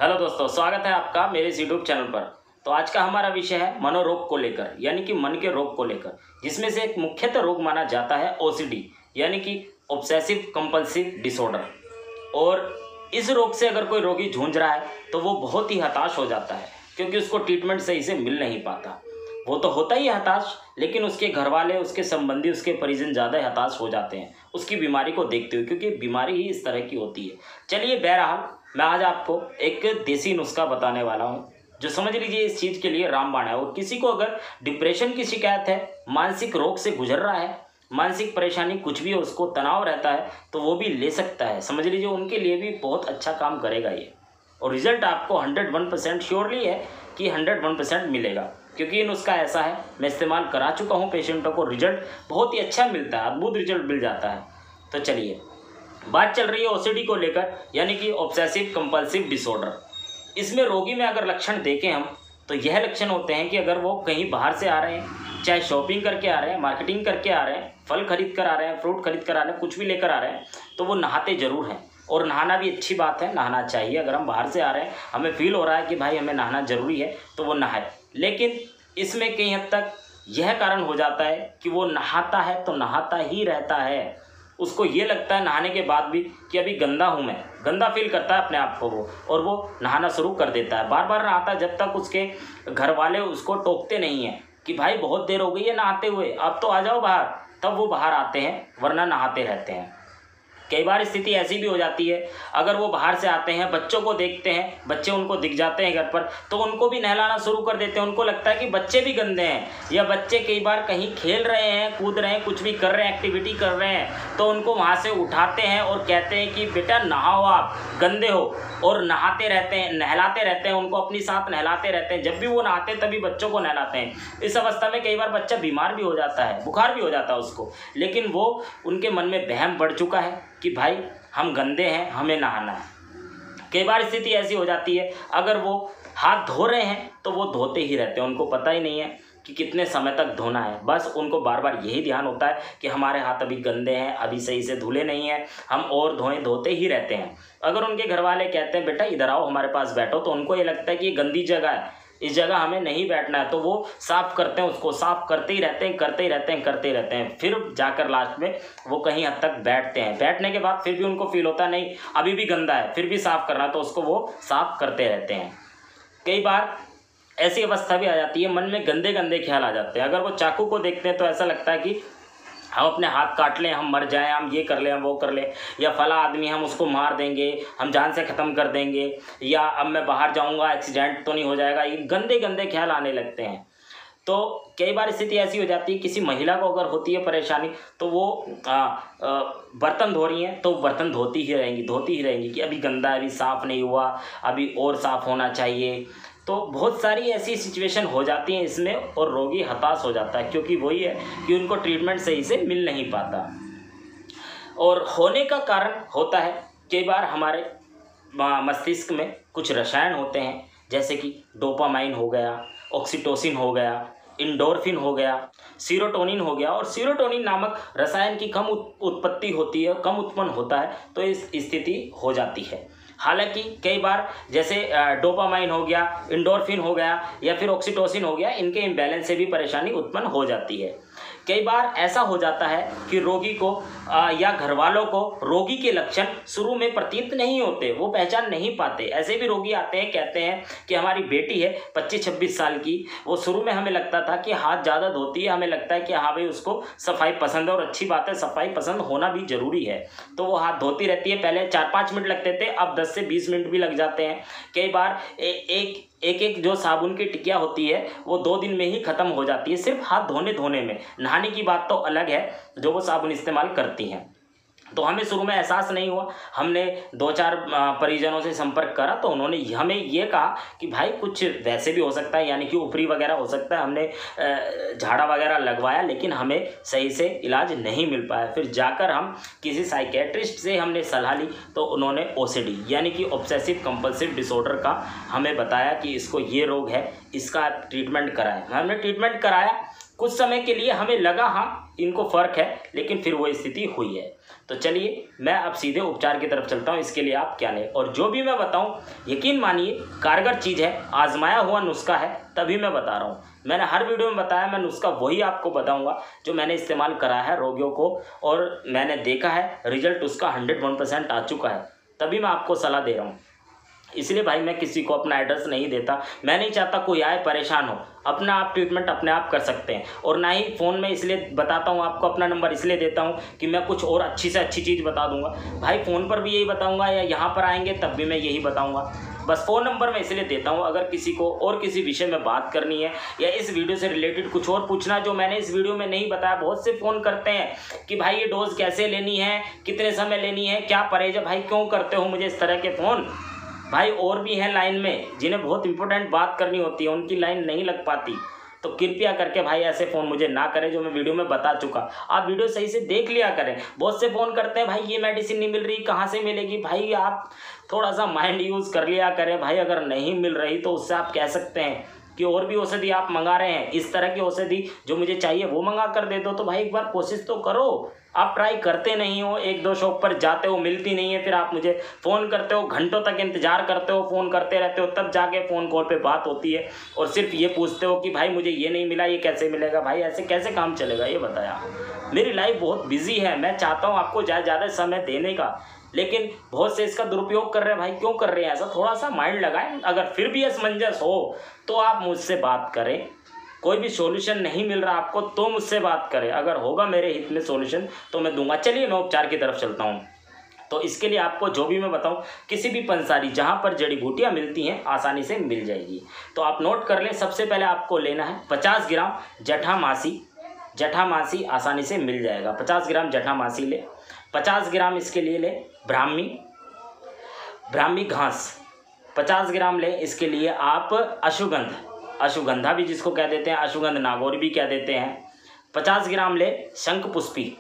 Hello दोस्तों, स्वागत है आपका मेरे इस यूट्यूब चैनल पर। तो आज का हमारा विषय है मनोरोग को लेकर, यानी कि मन के रोग को लेकर, जिसमें से एक मुख्यतः रोग माना जाता है ओसीडी, यानी कि ऑब्सेसिव कंपल्सिव डिसऑर्डर। और इस रोग से अगर कोई रोगी जूझ रहा है तो वो बहुत ही हताश हो जाता है, क्योंकि उसको ट्रीटमेंट सही से मिल नहीं पाता। वो तो होता ही हताश, लेकिन उसके घर वाले, उसके संबंधी, उसके परिजन ज़्यादा हताश हो जाते हैं उसकी बीमारी को देखते हुए, क्योंकि बीमारी ही इस तरह की होती है। चलिए, बहरहाल मैं आज आपको एक देसी नुस्खा बताने वाला हूँ, जो समझ लीजिए इस चीज़ के लिए रामबाण है। और किसी को अगर डिप्रेशन की शिकायत है, मानसिक रोग से गुजर रहा है, मानसिक परेशानी कुछ भी है, उसको तनाव रहता है, तो वो भी ले सकता है। समझ लीजिए उनके लिए भी बहुत अच्छा काम करेगा ये। और रिजल्ट आपको 101% श्योरली है कि 101% मिलेगा, क्योंकि ये नुस्खा ऐसा है, मैं इस्तेमाल करा चुका हूँ पेशेंटों को, रिजल्ट बहुत ही अच्छा मिलता है, अद्भुत रिजल्ट मिल जाता है। तो चलिए, बात चल रही है ओसीडी को लेकर, यानी कि ऑब्सेसिव कंपल्सिव डिसऑर्डर। इसमें रोगी में अगर लक्षण देखें हम, तो यह लक्षण होते हैं कि अगर वो कहीं बाहर से आ रहे हैं, चाहे शॉपिंग करके आ रहे हैं, मार्केटिंग करके आ रहे हैं, फल खरीद कर आ रहे हैं, फ्रूट खरीद कर आ रहे हैं, कुछ भी लेकर आ रहे हैं, तो वो नहाते ज़रूर हैं। और नहाना भी अच्छी बात है, नहाना चाहिए। अगर हम बाहर से आ रहे हैं, हमें फील हो रहा है कि भाई हमें नहाना ज़रूरी है, तो वो नहाए। लेकिन इसमें कई हद तक यह कारण हो जाता है कि वो नहाता है तो नहाता ही रहता है। उसको ये लगता है नहाने के बाद भी कि अभी गंदा हूँ, मैं गंदा फील करता है अपने आप को वो, और वो नहाना शुरू कर देता है। बार बार नहाता है, जब तक उसके घर वाले उसको टोकते नहीं हैं कि भाई बहुत देर हो गई है नहाते हुए, अब तो आ जाओ बाहर, तब वो बाहर आते हैं, वरना नहाते रहते हैं। कई बार स्थिति ऐसी भी हो जाती है, अगर वो बाहर से आते हैं, बच्चों को देखते हैं, बच्चे उनको दिख जाते हैं घर पर, तो उनको भी नहलाना शुरू कर देते हैं। उनको लगता है कि बच्चे भी गंदे हैं, या बच्चे कई बार कहीं खेल रहे हैं, कूद रहे हैं, कुछ भी कर रहे हैं, एक्टिविटी कर रहे हैं, तो उनको वहाँ से उठाते हैं और कहते हैं कि बेटा नहाओ, आप गंदे हो। और नहाते रहते हैं, नहलाते रहते हैं, उनको अपनी साथ नहलाते रहते हैं। जब भी वो नहाते हैं तभी बच्चों को नहलाते हैं। इस अवस्था में कई बार बच्चा बीमार भी हो जाता है, बुखार भी हो जाता है उसको, लेकिन वो उनके मन में वहम बढ़ चुका है कि भाई हम गंदे हैं, हमें नहाना है। कई बार स्थिति ऐसी हो जाती है, अगर वो हाथ धो रहे हैं तो वो धोते ही रहते हैं, उनको पता ही नहीं है कि कितने समय तक धोना है। बस उनको बार बार यही ध्यान होता है कि हमारे हाथ अभी गंदे हैं, अभी सही से धुले नहीं हैं, हम और धोएं, धोते ही रहते हैं। अगर उनके घर वाले कहते हैं बेटा इधर आओ, हमारे पास बैठो, तो उनको ये लगता है कि ये गंदी जगह है, इस जगह हमें नहीं बैठना है, तो वो साफ़ करते हैं, उसको साफ़ करते ही रहते हैं, करते ही रहते हैं, करते ही रहते हैं। फिर जाकर लास्ट में वो कहीं हद तक बैठते हैं। बैठने के बाद फिर भी उनको फील होता है नहीं अभी भी गंदा है, फिर भी साफ़ करना, तो उसको वो साफ़ करते रहते हैं। कई बार ऐसी अवस्था भी आ जाती है, मन में गंदे गंदे ख्याल आ जाते हैं। अगर वो चाकू को देखते हैं तो ऐसा लगता है कि हम अपने हाथ काट लें, हम मर जाएं, हम ये कर लें, हम वो कर लें, या फला आदमी हम उसको मार देंगे, हम जान से ख़त्म कर देंगे, या अब मैं बाहर जाऊंगा एक्सीडेंट तो नहीं हो जाएगा। ये गंदे गंदे ख्याल आने लगते हैं। तो कई बार स्थिति ऐसी हो जाती है, किसी महिला को अगर होती है परेशानी, तो वो बर्तन धो रही हैं तो बर्तन धोती ही रहेंगी कि अभी गंदा है, अभी साफ़ नहीं हुआ, अभी और साफ़ होना चाहिए। तो बहुत सारी ऐसी सिचुएशन हो जाती हैं इसमें, और रोगी हताश हो जाता है, क्योंकि वही है कि उनको ट्रीटमेंट सही से मिल नहीं पाता। और होने का कारण होता है कई बार हमारे मस्तिष्क में कुछ रसायन होते हैं, जैसे कि डोपामाइन हो गया, ऑक्सीटोसिन हो गया, इंडोर्फिन हो गया, सीरोटोनिन हो गया। और सीरोटोनिन नामक रसायन की कम उत्पत्ति होती है, कम उत्पन्न होता है, तो इस स्थिति हो जाती है। हालांकि कई बार जैसे डोपामाइन हो गया, इंडोर्फिन हो गया, या फिर ऑक्सीटोसिन हो गया, इनके इम्बैलेंस से भी परेशानी उत्पन्न हो जाती है। कई बार ऐसा हो जाता है कि रोगी को या घर वालों को रोगी के लक्षण शुरू में प्रतीत नहीं होते, वो पहचान नहीं पाते। ऐसे भी रोगी आते हैं, कहते हैं कि हमारी बेटी है 25-26 साल की, वो शुरू में हमें लगता था कि हाथ ज़्यादा धोती है, हमें लगता है कि हाँ भाई उसको सफाई पसंद है, और अच्छी बात है, सफाई पसंद होना भी ज़रूरी है, तो वो हाथ धोती रहती है। पहले 4-5 मिनट लगते थे, अब 10 से 20 मिनट भी लग जाते हैं। कई बार एक जो साबुन की टिकिया होती है वो 2 दिन में ही ख़त्म हो जाती है, सिर्फ हाथ धोने में। नहाने की बात तो अलग है, जो वो साबुन इस्तेमाल करती हैं। तो हमें शुरू में एहसास नहीं हुआ, हमने 2-4 परिजनों से संपर्क करा, तो उन्होंने हमें ये कहा कि भाई कुछ वैसे भी हो सकता है, यानी कि ऊपरी वगैरह हो सकता है। हमने झाड़ा वगैरह लगवाया, लेकिन हमें सही से इलाज नहीं मिल पाया। फिर जाकर हम किसी साइकेट्रिस्ट से हमने सलाह ली, तो उन्होंने ओसीडी यानी कि ऑब्सेसिव कंपल्सिव डिसऑर्डर का हमें बताया कि इसको ये रोग है, इसका ट्रीटमेंट कराएं। हमने ट्रीटमेंट कराया, कुछ समय के लिए हमें लगा हाँ इनको फ़र्क है, लेकिन फिर वो स्थिति हुई है। तो चलिए मैं अब सीधे उपचार की तरफ चलता हूँ, इसके लिए आप क्या लें। और जो भी मैं बताऊँ यकीन मानिए कारगर चीज़ है, आजमाया हुआ नुस्खा है, तभी मैं बता रहा हूँ। मैंने हर वीडियो में बताया, मैं नुस्खा वही आपको बताऊँगा जो मैंने इस्तेमाल करा है रोगियों को, और मैंने देखा है रिजल्ट उसका 101% आ चुका है, तभी मैं आपको सलाह दे रहा हूँ। इसलिए भाई मैं किसी को अपना एड्रेस नहीं देता, मैं नहीं चाहता कोई आए परेशान हो, अपना आप ट्रीटमेंट अपने आप कर सकते हैं। और ना ही फ़ोन में इसलिए बताता हूँ आपको, अपना नंबर इसलिए देता हूँ कि मैं कुछ और अच्छी से अच्छी चीज़ बता दूंगा। भाई फ़ोन पर भी यही बताऊंगा या यहाँ पर आएंगे तब भी मैं यही बताऊंगा। बस फ़ोन नंबर मैं इसलिए देता हूँ, अगर किसी को और किसी विषय में बात करनी है या इस वीडियो से रिलेटेड कुछ और पूछना जो मैंने इस वीडियो में नहीं बताया। बहुत से फ़ोन करते हैं कि भाई ये डोज कैसे लेनी है, कितने समय लेनी है, क्या परहेज है। भाई क्यों करते हो मुझे इस तरह के फ़ोन? भाई और भी हैं लाइन में जिन्हें बहुत इंपॉर्टेंट बात करनी होती है, उनकी लाइन नहीं लग पाती। तो कृपया करके भाई ऐसे फ़ोन मुझे ना करें जो मैं वीडियो में बता चुका। आप वीडियो सही से देख लिया करें। बहुत से फ़ोन करते हैं भाई ये मेडिसिन नहीं मिल रही, कहाँ से मिलेगी। भाई आप थोड़ा सा माइंड यूज़ कर लिया करें भाई। अगर नहीं मिल रही तो उससे आप कह सकते हैं कि और भी औषधि आप मंगा रहे हैं, इस तरह की औषधि जो मुझे चाहिए वो मंगा कर दे दो। तो भाई एक बार कोशिश तो करो। आप ट्राई करते नहीं हो, एक दो शॉप पर जाते हो मिलती नहीं है, फिर आप मुझे फ़ोन करते हो, घंटों तक इंतज़ार करते हो, फ़ोन करते रहते हो, तब जाके फ़ोन कॉल पे बात होती है और सिर्फ ये पूछते हो कि भाई मुझे ये नहीं मिला, ये कैसे मिलेगा। भाई ऐसे कैसे काम चलेगा ये बताया। मेरी लाइफ बहुत बिजी है, मैं चाहता हूँ आपको ज़्यादा समय देने का, लेकिन बहुत से इसका दुरुपयोग कर रहे हैं। भाई क्यों कर रहे हैं ऐसा? थोड़ा सा माइंड लगाएं। अगर फिर भी असमंजस हो तो आप मुझसे बात करें। कोई भी सॉल्यूशन नहीं मिल रहा आपको तो मुझसे बात करें, अगर होगा मेरे हित में सॉल्यूशन तो मैं दूंगा। चलिए मैं उपचार की तरफ चलता हूँ। तो इसके लिए आपको जो भी मैं बताऊँ, किसी भी पंसारी जहाँ पर जड़ी बूटियाँ मिलती हैं आसानी से मिल जाएगी। तो आप नोट कर लें। सबसे पहले आपको लेना है 50 ग्राम जटामासी। जटामासी आसानी से मिल जाएगा, 50 ग्राम जटामासी ले। 50 ग्राम इसके लिए ले ब्राह्मी घास 50 ग्राम ले। इसके लिए आप अश्वगंधा भी जिसको कह देते हैं, अश्वगंध नागौरी भी कह देते हैं। 50 ग्राम ले शंखपुष्पी।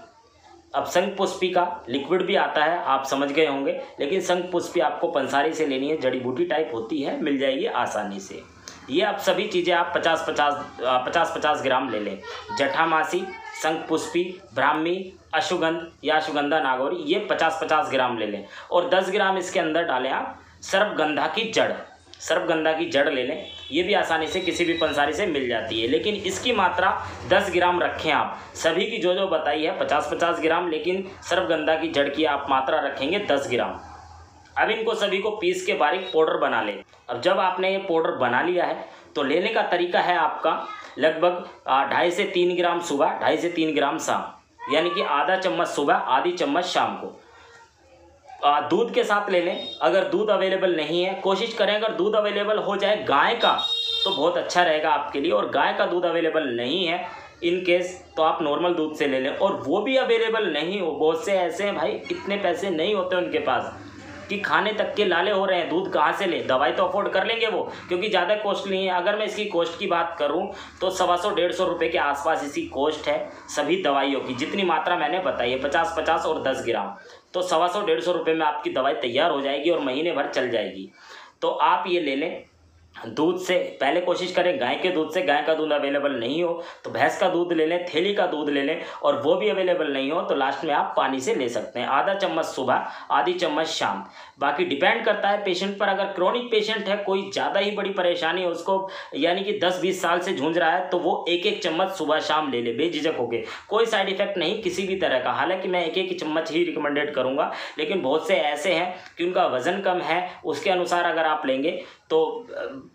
अब शंखपुष्पी का लिक्विड भी आता है, आप समझ गए होंगे, लेकिन शंखपुष्पी आपको पंसारी से लेनी है, जड़ी बूटी टाइप होती है, मिल जाएगी आसानी से। ये आप सभी चीज़ें आप 50-50 ग्राम ले लें। जटामासी, शंखपुष्पी, ब्राह्मी, अश्वगंध या अश्वगंधा नागौरी, ये 50-50 ग्राम ले लें। और 10 ग्राम इसके अंदर डालें आप सर्पगंधा की जड़। सर्पगंधा की जड़ ले लें, ये भी आसानी से किसी भी पंसारी से मिल जाती है, लेकिन इसकी मात्रा 10 ग्राम रखें आप। सभी की जो बताई है 50-50 ग्राम, लेकिन सर्पगंधा की जड़ की आप मात्रा रखेंगे 10 ग्राम। अब इनको सभी को पीस के बारीक पाउडर बना लें। अब जब आपने ये पाउडर बना लिया है तो लेने का तरीका है आपका लगभग 2.5 से 3 ग्राम सुबह, 2.5 से 3 ग्राम शाम, यानी कि आधा चम्मच सुबह, आधी चम्मच शाम को। दूध के साथ ले लें। अगर दूध अवेलेबल नहीं है, कोशिश करें अगर दूध अवेलेबल हो जाए गाय का तो बहुत अच्छा रहेगा आपके लिए। और गाय का दूध अवेलेबल नहीं है इन केस तो आप नॉर्मल दूध से ले लें। और वो भी अवेलेबल नहीं हो, बहुत से ऐसे हैं भाई इतने पैसे नहीं होते उनके पास कि खाने तक के लाले हो रहे हैं, दूध कहाँ से लें। दवाई तो अफोर्ड कर लेंगे वो, क्योंकि ज़्यादा कॉस्टली है। अगर मैं इसकी कॉस्ट की बात करूँ तो 125-150 रुपये के आसपास इसकी कॉस्ट है सभी दवाइयों की, जितनी मात्रा मैंने बताई है 50-50 और 10 ग्राम। तो 125-150 रुपये में आपकी दवाई तैयार हो जाएगी और महीने भर चल जाएगी। तो आप ये ले लें दूध से। पहले कोशिश करें गाय के दूध से, गाय का दूध अवेलेबल नहीं हो तो भैंस का दूध ले लें, थैली का दूध ले लें। और वो भी अवेलेबल नहीं हो तो लास्ट में आप पानी से ले सकते हैं, आधा चम्मच सुबह, आधी चम्मच शाम। बाकी डिपेंड करता है पेशेंट पर। अगर क्रोनिक पेशेंट है, कोई ज़्यादा ही बड़ी परेशानी है उसको, यानी कि 10-20 साल से जूझ रहा है, तो वो 1-1 चम्मच सुबह शाम ले ले बेझिझक होके। कोई साइड इफेक्ट नहीं किसी भी तरह का। हालांकि मैं 1-1 चम्मच ही रिकमेंडेड करूँगा, लेकिन बहुत से ऐसे हैं कि उनका वज़न कम है, उसके अनुसार अगर आप लेंगे तो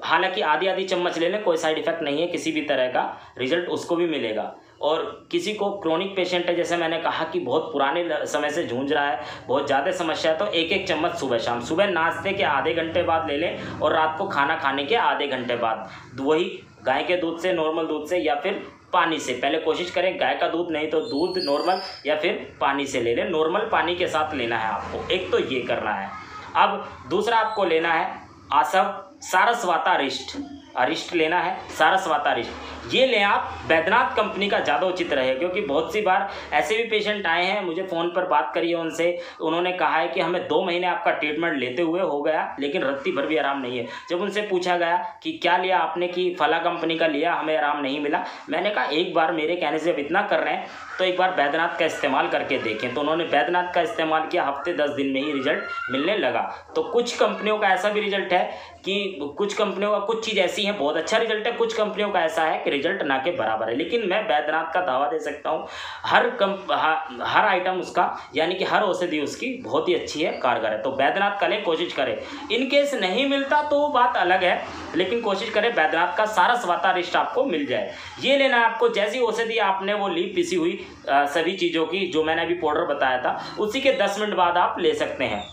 हालांकि आधी चम्मच ले लें, कोई साइड इफेक्ट नहीं है किसी भी तरह का, रिजल्ट उसको भी मिलेगा। और किसी को क्रोनिक पेशेंट है, जैसे मैंने कहा कि बहुत पुराने समय से जूझ रहा है, बहुत ज़्यादा समस्या है, तो 1-1 चम्मच सुबह शाम। सुबह नाश्ते के आधे घंटे बाद ले लें और रात को खाना खाने के आधे घंटे बाद। वही गाय के दूध से, नॉर्मल दूध से या फिर पानी से। पहले कोशिश करें गाय का दूध नहीं तो दूध नॉर्मल या फिर पानी से ले लें। नॉर्मल पानी के साथ लेना है आपको, एक तो ये करना है। अब दूसरा आपको लेना है आसव सारस्वता रिष्ट। अरिष्ट लेना है, सारस्वत अरिष्ट ये लें आप। बैद्यनाथ कंपनी का ज़्यादा उचित रहेगा, क्योंकि बहुत सी बार ऐसे भी पेशेंट आए हैं, मुझे फ़ोन पर बात करी है उनसे, उन्होंने कहा है कि हमें 2 महीने आपका ट्रीटमेंट लेते हुए हो गया लेकिन रत्ती भर भी आराम नहीं है। जब उनसे पूछा गया कि क्या लिया आपने, कि फला कंपनी का लिया, हमें आराम नहीं मिला, मैंने कहा एक बार मेरे कहने से जब इतना कर रहे हैं तो एक बार बैद्यनाथ का इस्तेमाल करके देखें। तो उन्होंने बैद्यनाथ का इस्तेमाल किया, हफ्ते 10 दिन में ही रिजल्ट मिलने लगा। तो कुछ कंपनियों का ऐसा भी रिजल्ट है कि कुछ कंपनियों का कुछ चीज़ ऐसी है बहुत अच्छा रिजल्ट है, कुछ कंपनियों का ऐसा है कि रिजल्ट ना के बराबर है। लेकिन मैं बैद्यनाथ का दावा दे सकता हूँ, हर आइटम उसका यानी कि हर औषधि उसकी बहुत ही अच्छी है, कारगर है। तो बैद्यनाथ का लें, कोशिश करें। इन केस नहीं मिलता तो बात अलग है, लेकिन कोशिश करें बैद्यनाथ का सारस्वत अरिष्ट आपको मिल जाए। ये लेना है आपको। जैसी औषधि आपने वो ली पिसी हुई सभी चीज़ों की, जो मैंने अभी पाउडर बताया था, उसी के 10 मिनट बाद आप ले सकते हैं।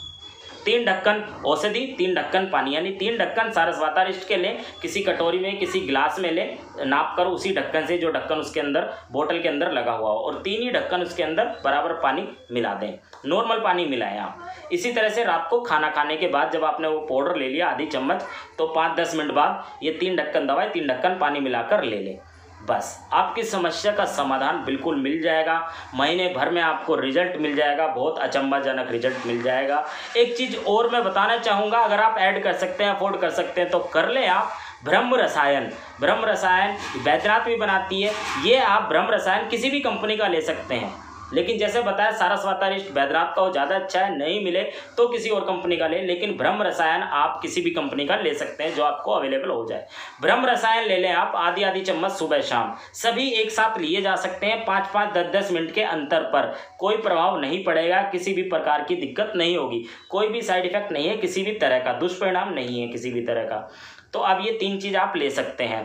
3 ढक्कन औषधि, 3 ढक्कन पानी, यानी 3 ढक्कन सारस्वत अरिष्ट के लें, किसी कटोरी में किसी गिलास में लें, नाप कर उसी ढक्कन से जो ढक्कन उसके अंदर बोतल के अंदर लगा हुआ हो, और 3 ही ढक्कन उसके अंदर बराबर पानी मिला दें, नॉर्मल पानी मिलाएं आप। इसी तरह से रात को खाना खाने के बाद जब आपने वो पाउडर ले लिया आधी चम्मच, तो 5-10 मिनट बाद ये 3 ढक्कन दवाई 3 ढक्कन पानी मिलाकर ले लें। बस आपकी समस्या का समाधान बिल्कुल मिल जाएगा। महीने भर में आपको रिजल्ट मिल जाएगा, बहुत अचंभाजनक रिजल्ट मिल जाएगा। एक चीज़ और मैं बताना चाहूँगा, अगर आप ऐड कर सकते हैं, अफोर्ड कर सकते हैं तो कर लें आप। ब्रह्म रसायन बैद्यनाथ भी बनाती है, ये आप ब्रह्म रसायन किसी भी कंपनी का ले सकते हैं। लेकिन जैसे बताया सारस्वत अरिष्ट बैद्यनाथ का वो ज़्यादा अच्छा है, नहीं मिले तो किसी और कंपनी का ले, लेकिन ब्रह्म रसायन आप किसी भी कंपनी का ले सकते हैं जो आपको अवेलेबल हो जाए। ब्रह्म रसायन ले लें आप, आधी चम्मच सुबह शाम, सभी एक साथ लिए जा सकते हैं 5-5, 10-10 मिनट के अंतर पर। कोई प्रभाव नहीं पड़ेगा, किसी भी प्रकार की दिक्कत नहीं होगी, कोई भी साइड इफेक्ट नहीं है, किसी भी तरह का दुष्परिणाम नहीं है किसी भी तरह का। तो अब ये 3 चीज़ आप ले सकते हैं।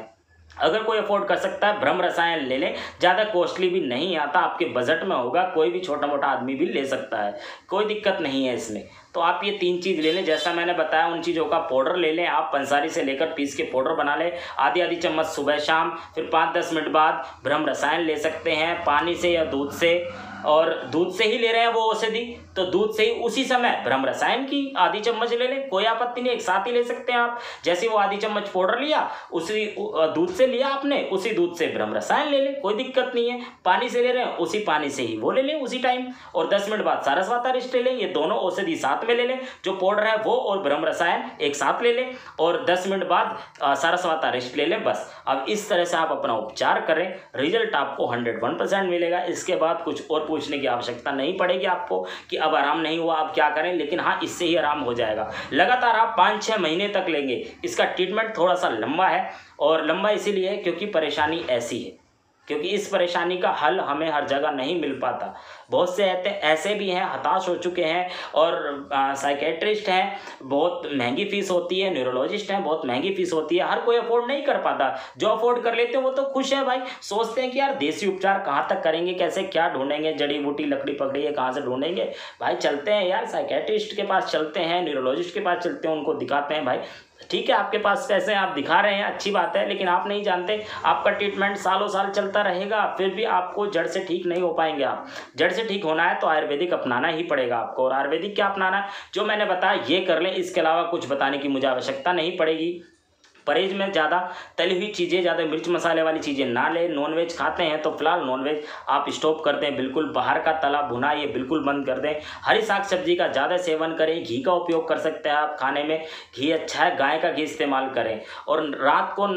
अगर कोई अफोर्ड कर सकता है ब्रह्म रसायन ले लें, ज़्यादा कॉस्टली भी नहीं आता, आपके बजट में होगा, कोई भी छोटा मोटा आदमी भी ले सकता है, कोई दिक्कत नहीं है इसमें। तो आप ये 3 चीज़ ले लें, जैसा मैंने बताया उन चीज़ों का पाउडर ले लें आप, पंसारी से लेकर पीस के पाउडर बना लें, आधी चम्मच सुबह शाम, फिर 5-10 मिनट बाद ब्रह्म रसायन ले सकते हैं पानी से या दूध से, और दूध से ही ले रहे हैं वो औषधि तो दूध से ही उसी समय ब्रह्म रसायन की आधी चम्मच ले लें, कोई आपत्ति नहीं, एक साथ ही ले सकते हैं आप। जैसे वो आधी चम्मच पाउडर लिया, उसी दूध से लिया आपने, उसी दूध से ब्रह्म रसायन ले लें, कोई दिक्कत नहीं है। पानी से ले रहे हैं, उसी पानी से ही वो ले लें उसी टाइम, और 10 मिनट बाद सारस्वत अरिष्ट ले लें। ये दोनों औषधि साथ में ले लें, जो पाउडर है वो और ब्रह्म रसायन एक साथ ले लें, और 10 मिनट बाद सारस्वत अरिष्ट ले लें। बस अब इस तरह से आप अपना उपचार करें, रिजल्ट आपको 101% मिलेगा। इसके बाद कुछ और पूछने की आवश्यकता नहीं पड़ेगी आपको कि अब आराम नहीं हुआ अब क्या करें, लेकिन हाँ इससे ही आराम हो जाएगा। लगातार आप 5-6 महीने तक लेंगे। इसका ट्रीटमेंट थोड़ा सा लंबा है, और लंबा इसीलिए है क्योंकि परेशानी ऐसी है, क्योंकि इस परेशानी का हल हमें हर जगह नहीं मिल पाता। बहुत से ऐसे भी हैं हताश हो चुके हैं, और साइकेट्रिस्ट हैं, बहुत महंगी फ़ीस होती है, न्यूरोलॉजिस्ट हैं, बहुत महंगी फ़ीस होती है, हर कोई अफोर्ड नहीं कर पाता। जो अफोर्ड कर लेते हैं वो तो खुश है भाई, सोचते हैं कि यार देसी उपचार कहाँ तक करेंगे, कैसे क्या ढूंढेंगे, जड़ी बूटी लकड़ी पकड़ी है कहाँ से ढूंढेंगे। भाई चलते हैं यार, साइकेट्रिस्ट के पास चलते हैं, न्यूरोलॉजिस्ट के पास चलते हैं, उनको दिखाते हैं। भाई ठीक है, आपके पास पैसे आप दिखा रहे हैं, अच्छी बात है, लेकिन आप नहीं जानते आपका ट्रीटमेंट सालों साल चलता रहेगा, फिर भी आपको जड़ से ठीक नहीं हो पाएंगे। आप जड़ से ठीक होना है तो आयुर्वेदिक अपनाना ही पड़ेगा आपको। और आयुर्वेदिक क्या अपनाना है, जो मैंने बताया ये कर लें, इसके अलावा कुछ बताने की मुझे आवश्यकता नहीं पड़ेगी। परहेज में ज़्यादा तली हुई चीज़ें, ज़्यादा मिर्च मसाले वाली चीज़ें ना लें। नॉनवेज खाते हैं तो फिलहाल नॉनवेज आप स्टॉप कर दें, बिल्कुल बाहर का तला भुना ये बिल्कुल बंद कर दें। हरी साग सब्जी का ज़्यादा सेवन करें, घी का उपयोग कर सकते हैं आप खाने में, घी अच्छा है, गाय का घी इस्तेमाल करें। और रात को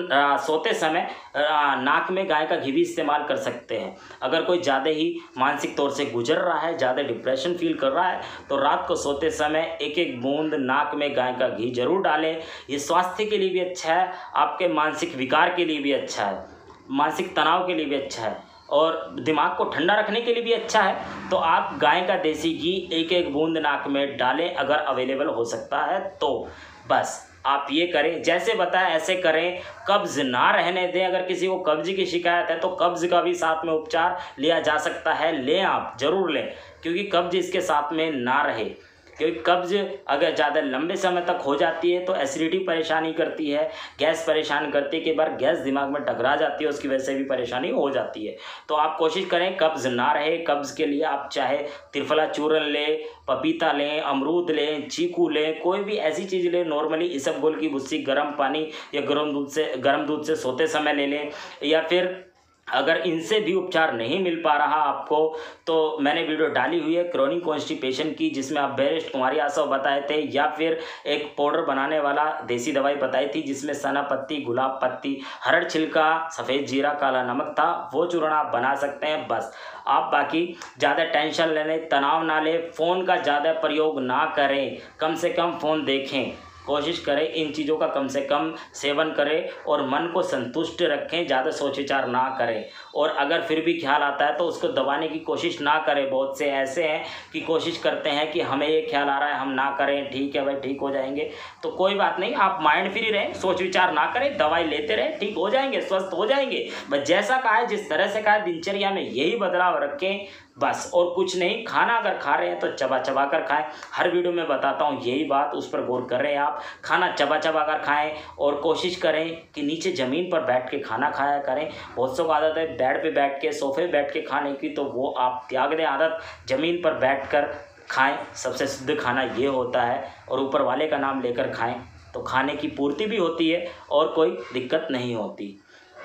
सोते समय नाक में गाय का घी भी इस्तेमाल कर सकते हैं। अगर कोई ज़्यादा ही मानसिक तौर से गुजर रहा है, ज़्यादा डिप्रेशन फील कर रहा है, तो रात को सोते समय 1-1 बूंद नाक में गाय का घी जरूर डालें। ये स्वास्थ्य के लिए भी अच्छा है, आपके मानसिक विकार के लिए भी अच्छा है, मानसिक तनाव के लिए भी अच्छा है, और दिमाग को ठंडा रखने के लिए भी अच्छा है। तो आप गाय का देसी घी 1-1 बूंद नाक में डालें, अगर अवेलेबल हो सकता है तो। बस आप ये करें, जैसे बताया ऐसे करें। कब्ज़ ना रहने दें, अगर किसी को कब्ज़ की शिकायत है तो कब्ज़ का भी साथ में उपचार लिया जा सकता है, लें आप ज़रूर लें, क्योंकि कब्ज़ इसके साथ में ना रहे। क्योंकि कब्ज अगर ज़्यादा लंबे समय तक हो जाती है तो एसिडिटी परेशानी करती है, गैस परेशान करती है, कई बार गैस दिमाग में टकरा जाती है, उसकी वजह से भी परेशानी हो जाती है। तो आप कोशिश करें कब्ज ना रहे। कब्ज के लिए आप चाहे त्रिफला चूर्ण लें, पपीता लें, अमरूद लें, चीकू लें, कोई भी ऐसी चीज़ लें। नॉर्मली इसबगोल की भुस्सी गर्म पानी या गर्म दूध से सोते समय ले लें। या फिर अगर इनसे भी उपचार नहीं मिल पा रहा आपको तो मैंने वीडियो डाली हुई है क्रॉनिक कॉन्स्टिपेशन की, जिसमें आप बेरेस्ट कुंवारी आसव बताए थे, या फिर एक पाउडर बनाने वाला देसी दवाई बताई थी जिसमें सना पत्ती, गुलाब पत्ती, हरड़ छिलका, सफ़ेद जीरा, काला नमक था। वो चूर्ण आप बना सकते हैं। बस आप बाकी ज़्यादा टेंशन ले लें, तनाव ना लें, फ़ोन का ज़्यादा प्रयोग ना करें, कम से कम फ़ोन देखें, कोशिश करें इन चीज़ों का कम से कम सेवन करें और मन को संतुष्ट रखें, ज़्यादा सोच विचार ना करें। और अगर फिर भी ख्याल आता है तो उसको दबाने की कोशिश ना करें। बहुत से ऐसे हैं कि कोशिश करते हैं कि हमें ये ख्याल आ रहा है हम ना करें, ठीक है भाई ठीक हो जाएंगे, तो कोई बात नहीं, आप माइंड फ्री रहें, सोच विचार ना करें, दवाई लेते रहें, ठीक हो जाएंगे, स्वस्थ हो जाएंगे। बस जैसा कहा है, जिस तरह से कहा है, दिनचर्या में यही बदलाव रखें बस, और कुछ नहीं। खाना अगर खा रहे हैं तो चबा चबा कर खाएं। हर वीडियो में बताता हूँ यही बात, उस पर गौर कर रहे हैं आप। खाना चबा चबा कर खाएं और कोशिश करें कि नीचे ज़मीन पर बैठ के खाना खाया करें। बहुत सौ को आदत है बेड पे बैठ के, सोफे पे बैठ के खाने की, तो वो आप त्याग दें आदत, ज़मीन पर बैठ कर खाएँ। सबसे शुद्ध खाना ये होता है, और ऊपर वाले का नाम लेकर खाएँ तो खाने की पूर्ति भी होती है और कोई दिक्कत नहीं होती।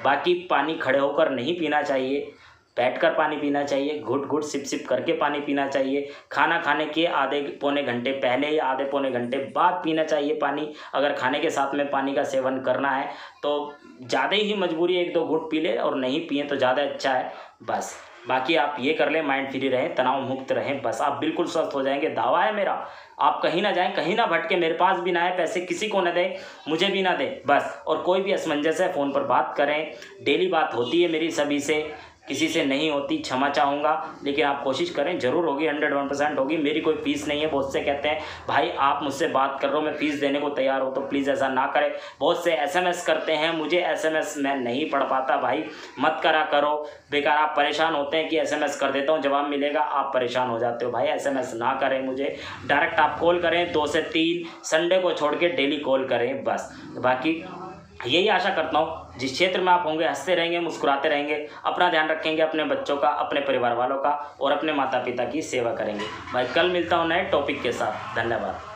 बाकी पानी खड़े होकर नहीं पीना चाहिए, बैठकर पानी पीना चाहिए, घुट घुट सिप सिप करके पानी पीना चाहिए। खाना खाने के आधे पौने घंटे पहले या आधे पौने घंटे बाद पीना चाहिए पानी। अगर खाने के साथ में पानी का सेवन करना है तो ज़्यादा ही मजबूरी है 1-2 घुट पी ले, और नहीं पिए तो ज़्यादा अच्छा है। बस बाकी आप ये कर लें, माइंड फ्री रहें, तनाव मुक्त रहें, बस आप बिल्कुल स्वस्थ हो जाएंगे। दावा है मेरा। आप कहीं ना जाएं, कहीं ना भटके, मेरे पास भी ना आए, पैसे किसी को ना दें, मुझे भी ना दें, बस। और कोई भी असमंजस है फ़ोन पर बात करें। डेली बात होती है मेरी सभी से, किसी से नहीं होती, क्षमा चाहूँगा, लेकिन आप कोशिश करें, ज़रूर होगी, 101% होगी। मेरी कोई फ़ीस नहीं है। बहुत से कहते हैं भाई आप मुझसे बात कर रहे हो, मैं फ़ीस देने को तैयार हूँ, तो प्लीज़ ऐसा ना करें। बहुत से SMS करते हैं, मुझे SMS मैं नहीं पढ़ पाता, भाई मत करा करो, बेकार आप परेशान होते हैं कि SMS कर देता हूँ जवाब मिलेगा, आप परेशान हो जाते हो। भाई SMS ना करें मुझे, डायरेक्ट आप कॉल करें, 2 से 3 संडे को छोड़ के डेली कॉल करें, बस। बाकी यही आशा करता हूँ जिस क्षेत्र में आप होंगे हंसते रहेंगे, मुस्कुराते रहेंगे, अपना ध्यान रखेंगे, अपने बच्चों का, अपने परिवार वालों का, और अपने माता पिता की सेवा करेंगे। भाई कल मिलता हूँ नए टॉपिक के साथ। धन्यवाद।